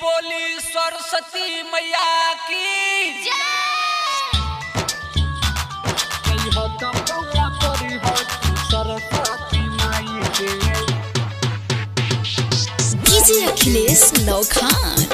बोली सरस्वती मैया की जय। डीजे अखिलेश लौखान।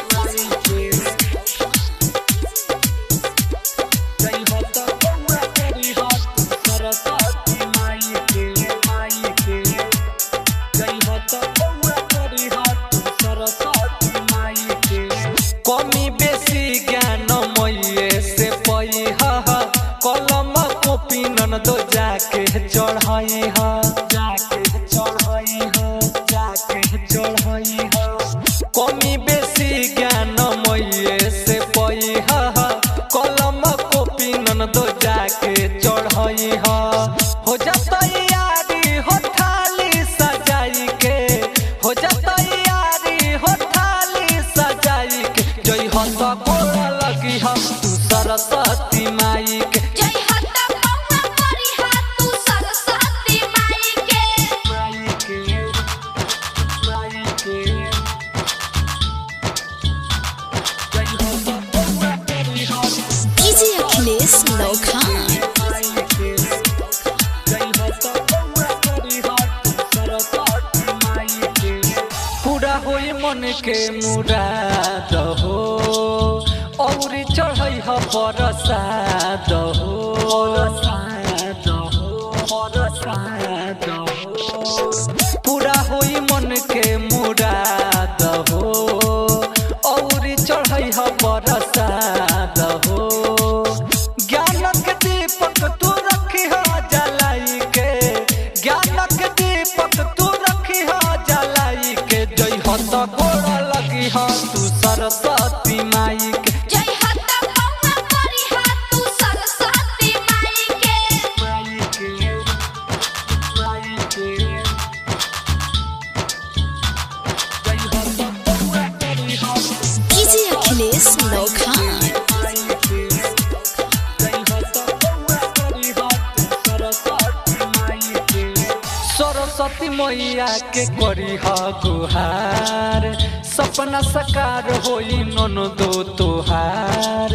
कमी बेसी ज्ञान मैये से पई हा कलम कॉपी नन दो जाके चढ़ाई हा कमी बेसी ज्ञान मैये से पई हा कलम कॉपी नन दो जाके चढ़ाई हा हो जाता यारी हो थाली सजाई के हो जाता यारी हो थाली सजाई के जय हो तो गोरा लगी हम तू सरस्वती माई के जय हत्ता पौवा करी हाथ तू सरस्वती माई के। डीजे अखिलेश लौखान। पूरा होई मन के मुराद हो औरी चढ़ई ह प्रसाद हो पूरा होई मन के मुराद हो औरी चढ़ई ह प्रसाद हो ज्ञान के दीपक तू रखी ह जलाई के ज्ञान के दीपक तू रखी ह जलाई के जय हो तो गोरा लगी ह तू सरस्वती माई के जय हत्ता पौवा करी हाथ तू सरस्वती माई के। डीजे अखिलेश लौखान। सरस्वती मैया के करी ह गुहार सपना साकार होई नन दो तोहार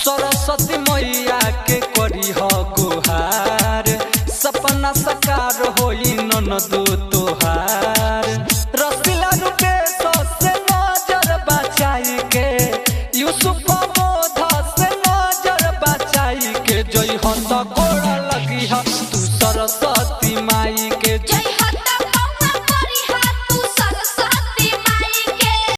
सरस्वती मैया के करी ह गुहार सपना साकार होई नन दो तोहार